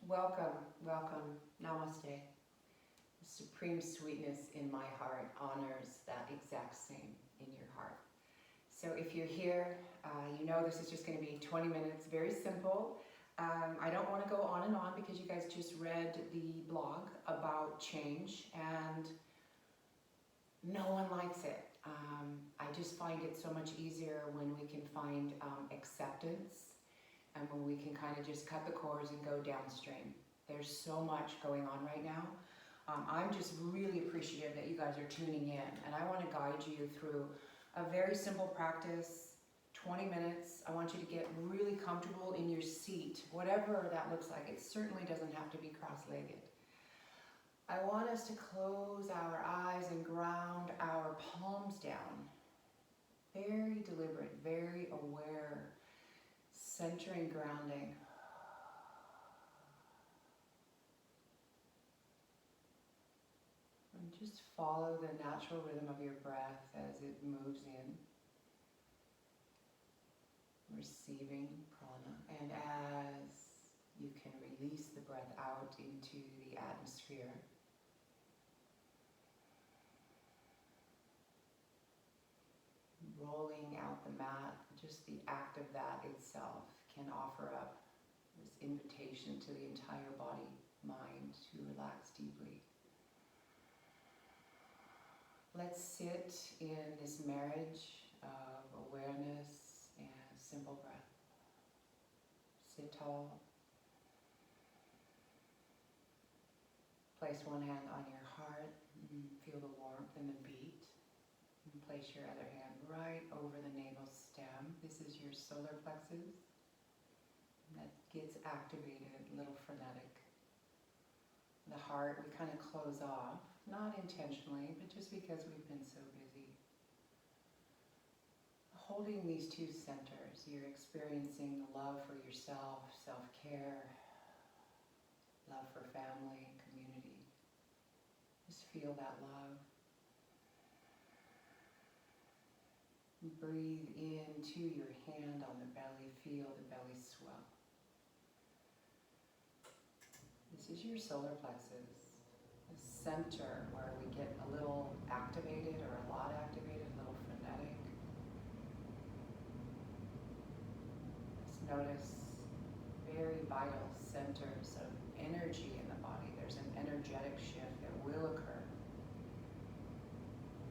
Welcome, welcome, namaste. The supreme sweetness in my heart honors that exact same in your heart. So if you're here, you know this is just going to be 20 minutes, very simple. I don't want to go on and on because you guys just read the blog about change and no one likes it. I just find it so much easier when we can find acceptance and when we can kind of just cut the cords and go downstream. There's so much going on right now. I'm just really appreciative that you guys are tuning in, and I want to guide you through a very simple practice, 20 minutes. I want you to get really comfortable in your seat, whatever that looks like. It certainly doesn't have to be cross-legged. I want us to close our eyes and ground our palms down. Very deliberate, very aware, centering, grounding. And just follow the natural rhythm of your breath as it moves in. Receiving prana, and as you can release the breath out into the atmosphere. Rolling out the mat, just the act of that itself can offer up this invitation to the entire body, mind to relax deeply. Let's sit in this marriage of awareness and simple breath. Sit tall. Place one hand on your heart. Feel the warmth and the beat. And place your other hand right over the navel stem. This is your solar plexus. That gets activated, a little frenetic. The heart, we kind of close off, not intentionally, but just because we've been so busy. Holding these two centers, you're experiencing love for yourself, self-care, love for family, community. Just feel that love. Breathe into your hand on the belly, feel the belly swell. This is your solar plexus, the center where we get a little activated or a lot activated, a little frenetic. Just notice very vital centers of energy in the body. There's an energetic shift that will occur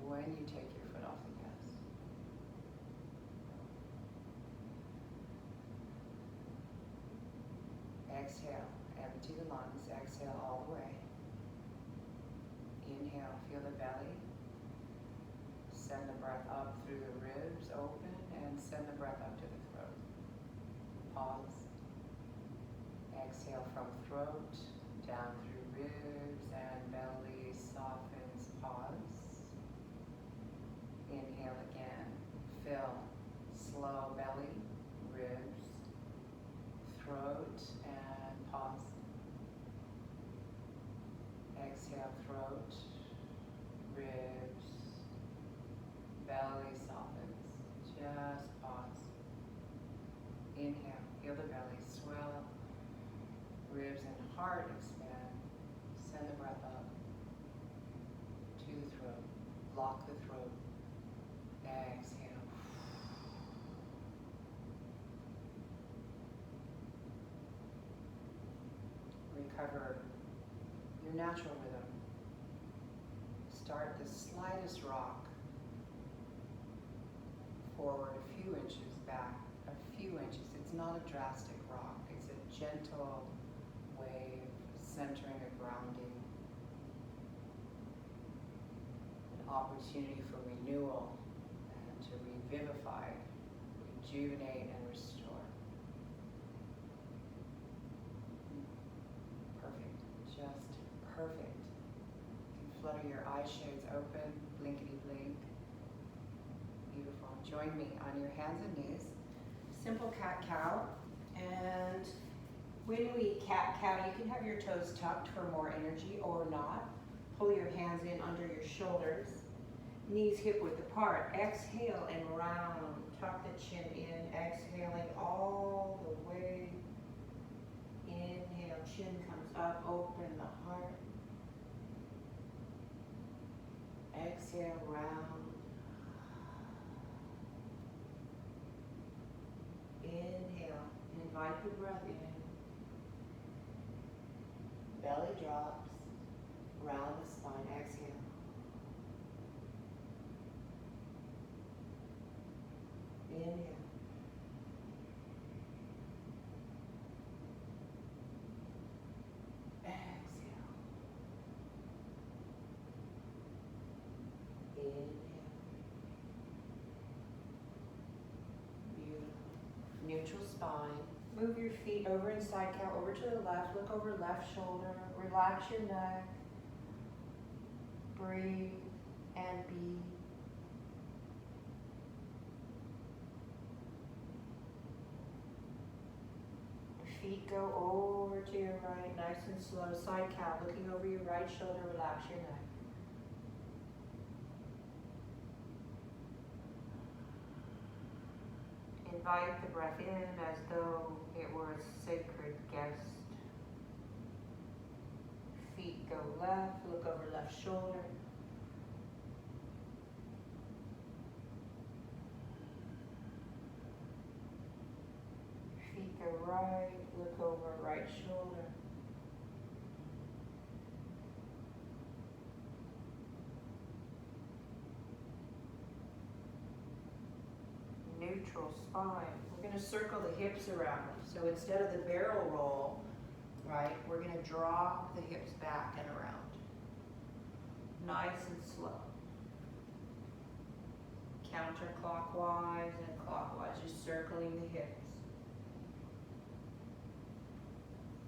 when you take your foot off the gas. Exhale, empty the lungs, exhale all the way. Inhale, feel the belly. Send the breath up through the ribs, open, and send the breath up to the throat. Pause. Exhale from throat, down through ribs and belly, softens, pause. Inhale again, fill, slow belly, ribs, throat, and pause. Exhale, throat, ribs, belly softens, just pause. Inhale, feel the belly swell, ribs and heart expand. Send the breath up to the throat, lock the throat, exhale. Recover your natural rhythm. Start the slightest rock. Forward a few inches, back a few inches. It's not a drastic rock. It's a gentle wave, centering a grounding. An opportunity for renewal and to revivify, rejuvenate, and restore. Just perfect. You can flutter your eye shades open, blinkety blink. Beautiful. Join me on your hands and knees. Simple cat-cow. And when we cat-cow, you can have your toes tucked for more energy or not. Pull your hands in under your shoulders. Knees hip-width apart. Exhale and round. Tuck the chin in. Exhaling all the way. Inhale, chin comes up, open the heart. Exhale, round. Inhale, invite the breath in. Belly drops, round the spine, exhale. Inhale. Exhale. Inhale. Beautiful. Neutral spine. Move your feet over in side count, over to the left. Look over left shoulder. Relax your neck. Breathe and be. Feet go over to your right, nice and slow. Side count, looking over your right shoulder. Relax your neck. Invite the breath in as though it were a sacred guest. Feet go left, look over left shoulder. Feet go right, look over right shoulder. Neutral spine. We're going to circle the hips around. So instead of the barrel roll, right, we're going to draw the hips back and around. Nice and slow. Counterclockwise and clockwise, just circling the hips.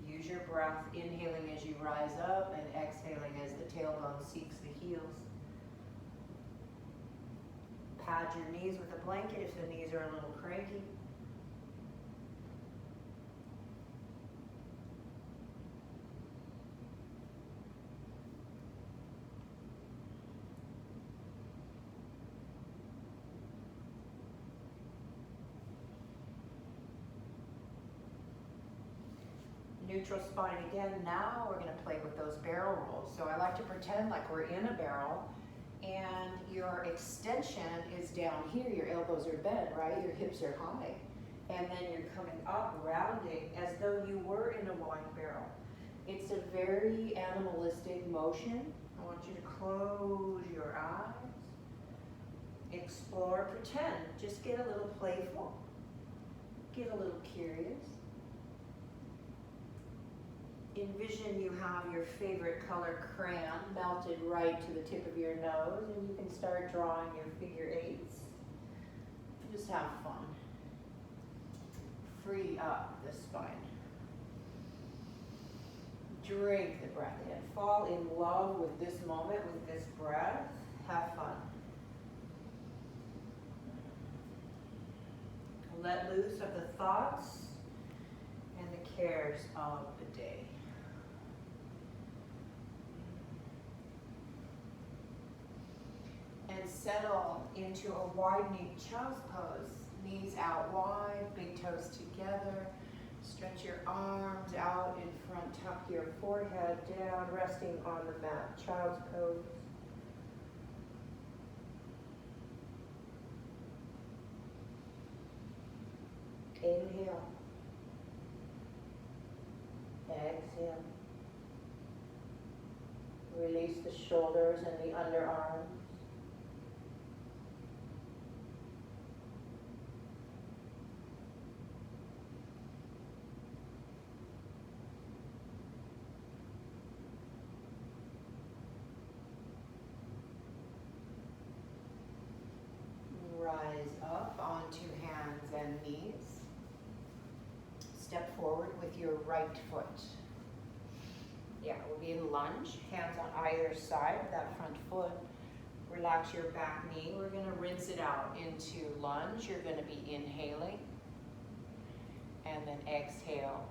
Use your breath, inhaling as you rise up and exhaling as the tailbone seeks the heels. Pad your knees with a blanket if the knees are a little cranky. Neutral spine again. Now we're going to play with those barrel rolls. So I like to pretend like we're in a barrel and your extension is down here. Your elbows are bent, right? Your hips are high. And then you're coming up, rounding as though you were in a wine barrel. It's a very animalistic motion. I want you to close your eyes. Explore, pretend. Just get a little playful. Get a little curious. Envision you have your favorite color crayon melted right to the tip of your nose, and you can start drawing your figure eights. Just have fun. Free up the spine. Drink the breath in. Fall in love with this moment, with this breath. Have fun. Let loose of the thoughts and the cares of the day. And settle into a widening child's pose. Knees out wide, big toes together. Stretch your arms out in front, tuck your forehead down, resting on the mat. Child's pose. Inhale. Exhale. Release the shoulders and the underarms. Rise up onto hands and knees. Step forward with your right foot. Yeah, we'll be in lunge, hands on either side of that front foot. Relax your back knee. We're going to rinse it out into lunge. You're going to be inhaling. And then exhale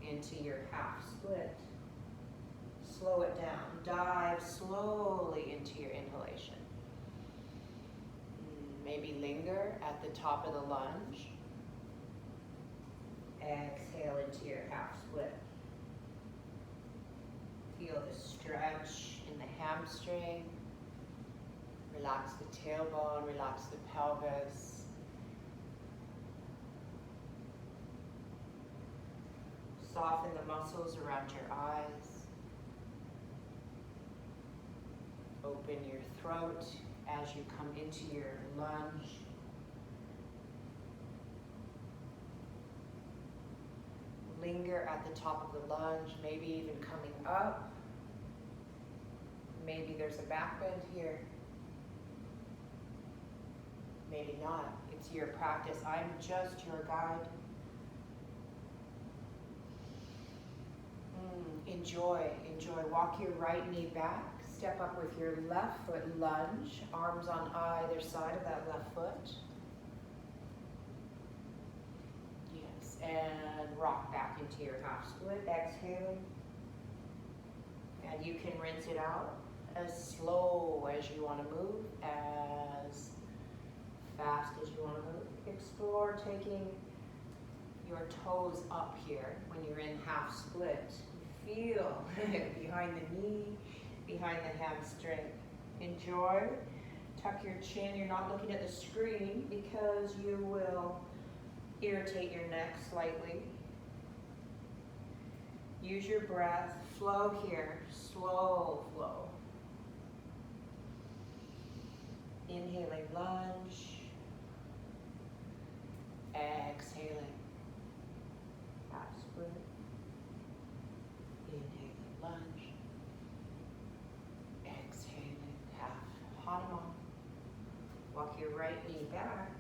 into your half split. Slow it down. Dive slowly into your inhalation. Maybe linger at the top of the lunge. Exhale into your half split. Feel the stretch in the hamstring. Relax the tailbone, relax the pelvis. Soften the muscles around your eyes. Open your throat as you come into your lunge. Linger at the top of the lunge, maybe even coming up. Maybe there's a back bend here. Maybe not. It's your practice. I'm just your guide. Enjoy, enjoy. Walk your right knee back. Step up with your left foot, lunge. Arms on either side of that left foot. Yes, and rock back into your half split. Exhale. And you can rinse it out as slow as you want to move, as fast as you want to move. Explore taking your toes up here when you're in half split. Feel behind the knee, behind the hamstring. Enjoy. Tuck your chin. You're not looking at the screen because you will irritate your neck slightly. Use your breath. Flow here. Slow flow. Inhaling lunge. Exhaling half split. Inhaling lunge. Exhaling half Hanuman. Walk your right knee back.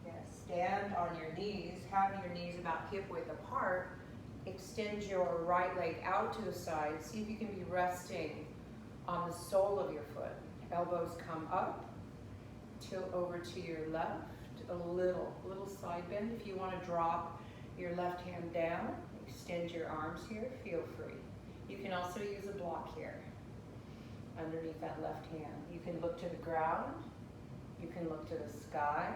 Yes. Stand on your knees. Have your knees about hip width apart. Extend your right leg out to the side. See if you can be resting on the sole of your foot. Elbows come up. Tilt over to your left. A little side bend. If you want to drop your left hand down, extend your arms here, feel free. You can also use a block here underneath that left hand. You can look to the ground, you can look to the sky,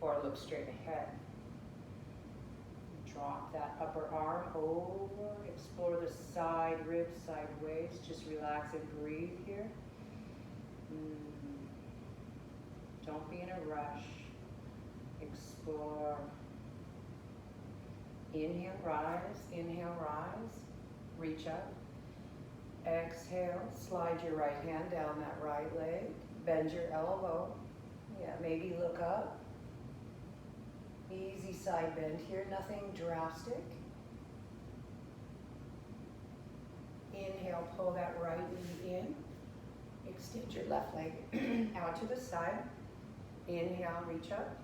or look straight ahead. Drop that upper arm over, explore the side ribs sideways, just relax and breathe here. Don't be in a rush. Explore. Inhale, rise, reach up. Exhale, slide your right hand down that right leg. Bend your elbow. Yeah, maybe look up. Easy side bend here, nothing drastic. Inhale, pull that right knee in. Extend your left leg out to the side. Inhale, reach up.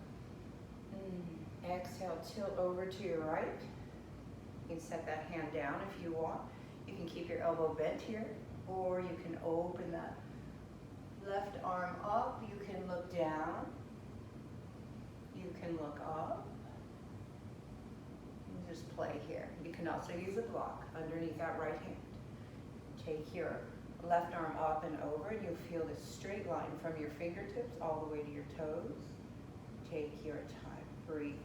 Exhale, tilt over to your right. You can set that hand down if you want. You can keep your elbow bent here, or you can open that left arm up. You can look down. You can look up. And just play here. You can also use a block underneath that right hand. Take your left arm up and over, and you'll feel this straight line from your fingertips all the way to your toes. Take your time. Breathe.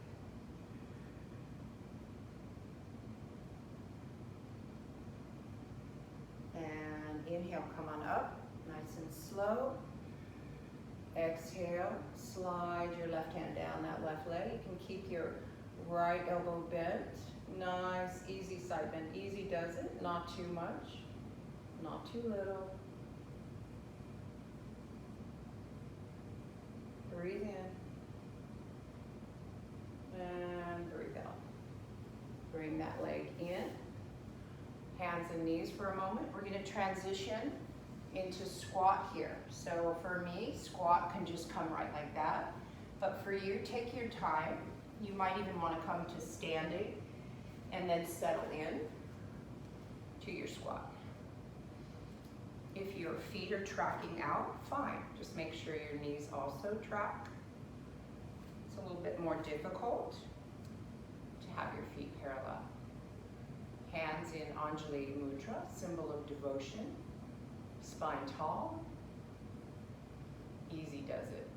And inhale, come on up, nice and slow. Exhale, slide your left hand down that left leg. You can keep your right elbow bent. Nice, easy side bend. Easy does it, not too much, not too little. Breathe in. And breathe out. Bring that leg in. Hands and knees for a moment. We're going to transition into squat here. So for me, squat can just come right like that. But for you, take your time. You might even want to come to standing and then settle in to your squat. If your feet are tracking out, fine. Just make sure your knees also track. It's a little bit more difficult to have your feet parallel. Hands in Anjali Mudra, symbol of devotion. Spine tall. Easy does it.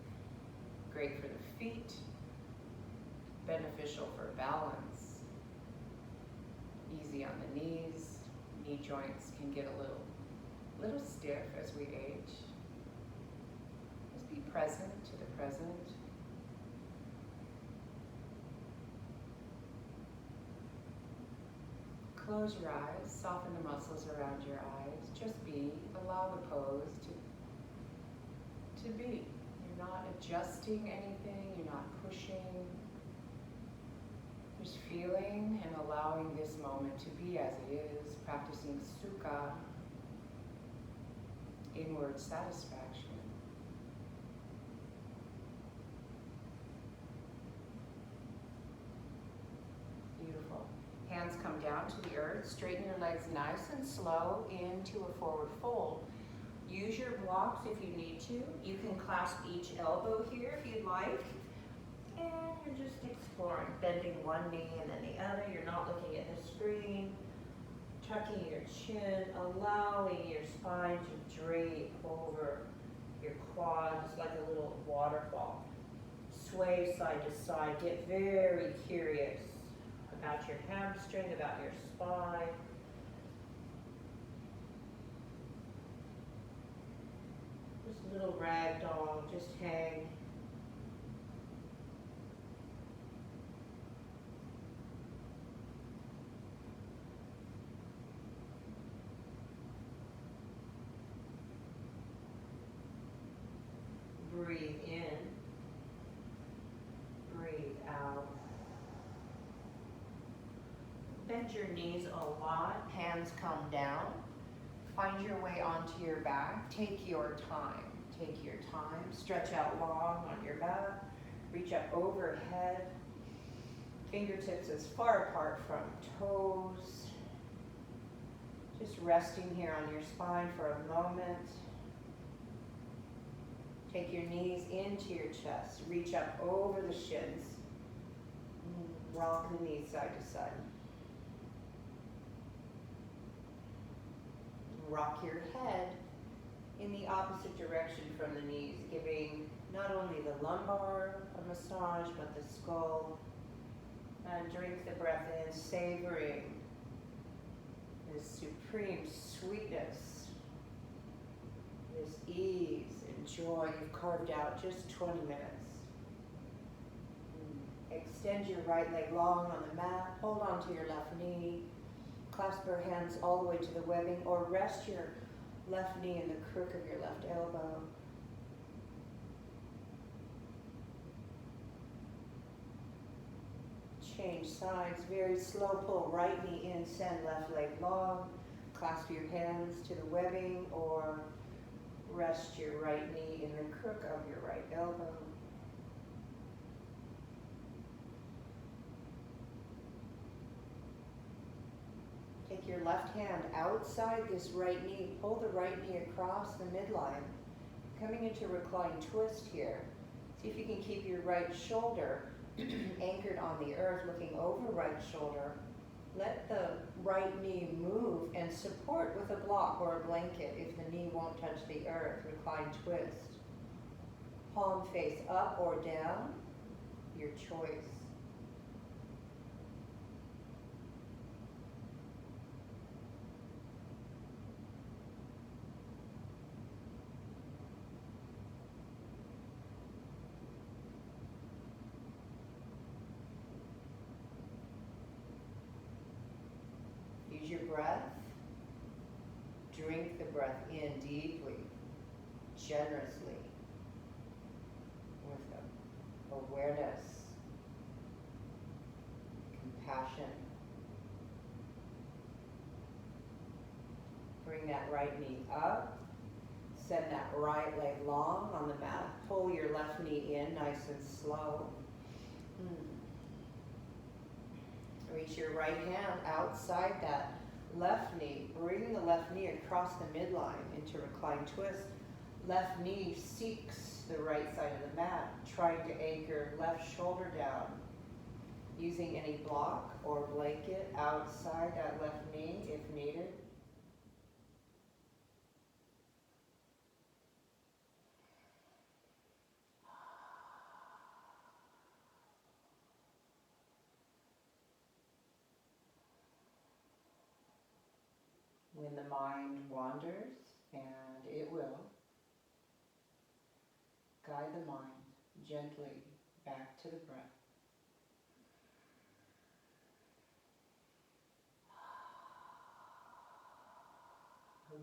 Great for the feet. Beneficial for balance. Easy on the knees. knee joints can get a little stiff as we age. Just be present to the present. Close your eyes, soften the muscles around your eyes. Just be, allow the pose to be. You're not adjusting anything, you're not pushing. Just feeling and allowing this moment to be as it is, practicing sukha, inward satisfaction. Beautiful. Hands come down to the earth, straighten your legs nice and slow into a forward fold. Use your blocks if you need to. You can clasp each elbow here if you'd like. And you're just exploring, bending one knee and then the other. You're not looking at the screen. Tucking your chin, allowing your spine to drape over your quads like a little waterfall. Sway side to side. Get very curious about your hamstring, about your spine. Just a little rag doll, just hang. Breathe in, breathe out. Bend your knees a lot, hands come down. Find your way onto your back. Take your time, take your time. Stretch out long on your back. Reach up overhead. Fingertips as far apart from toes. Just resting here on your spine for a moment. Take your knees into your chest. Reach up over the shins. Rock the knees side to side. Rock your head in the opposite direction from the knees, giving not only the lumbar a massage, but the skull. And drink the breath in, savoring this supreme sweetness, this ease and joy you've carved out just 20 minutes. Extend your right leg long on the mat, hold on to your left knee, clasp your hands all the way to the webbing, or rest your left knee in the crook of your left elbow. Change sides, very slow pull, right knee in, send left leg long, clasp your hands to the webbing, or rest your right knee in the crook of your right elbow. Take your left hand outside this right knee, pull the right knee across the midline, coming into reclined twist here. See if you can keep your right shoulder anchored on the earth, looking over right shoulder. Let the right knee move and support with a block or a blanket if the knee won't touch the earth. Reclined twist. Palm face up or down, your choice. Use your breath. Drink the breath in deeply, generously, with awareness, compassion. Bring that right knee up. Send that right leg long on the mat. Pull your left knee in nice and slow. Reach your right hand outside that left knee. Bring the left knee across the midline into reclined twist. Left knee seeks the right side of the mat, trying to anchor left shoulder down. Using any block or blanket outside that left knee if needed. When the mind wanders, and it will, guide the mind gently back to the breath.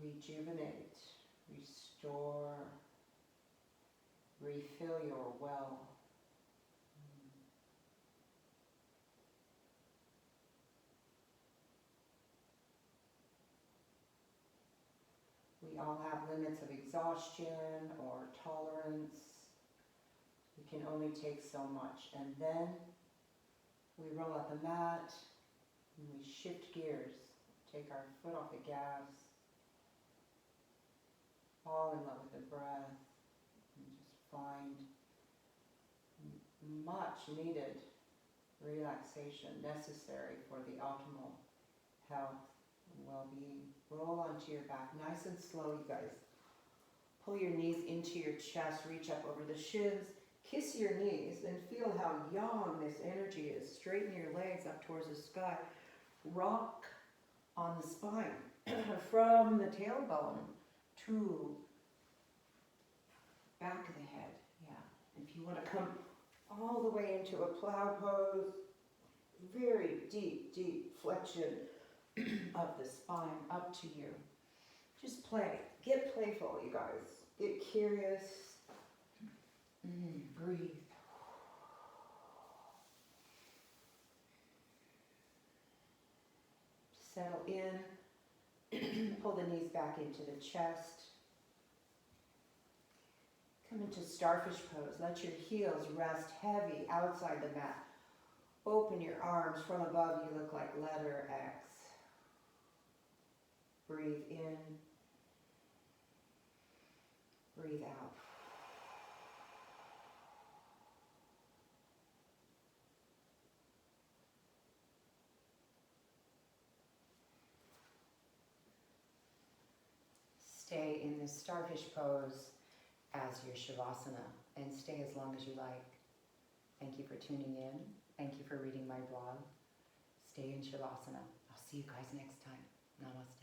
Rejuvenate, restore, refill your well. We all have limits of exhaustion or tolerance. We can only take so much. And then we roll out the mat and we shift gears. Take our foot off the gas. Fall in love with the breath. And just find much needed relaxation necessary for the optimal health and well-being. Roll onto your back, nice and slow, you guys. Pull your knees into your chest, reach up over the shins, kiss your knees, and feel how yang this energy is. Straighten your legs up towards the sky. Rock on the spine, from the tailbone to back of the head. Yeah. If you want to come all the way into a plow pose, very deep, deep flexion of the spine up to you. Just play. Get playful, you guys. Get curious. Breathe. Settle in. Pull the knees back into the chest. Come into starfish pose. Let your heels rest heavy outside the mat. Open your arms. From above you look like letter X. Breathe in. Breathe out. Stay in this starfish pose as your Shavasana, and stay as long as you like. Thank you for tuning in. Thank you for reading my blog. Stay in Shavasana. I'll see you guys next time. Namaste.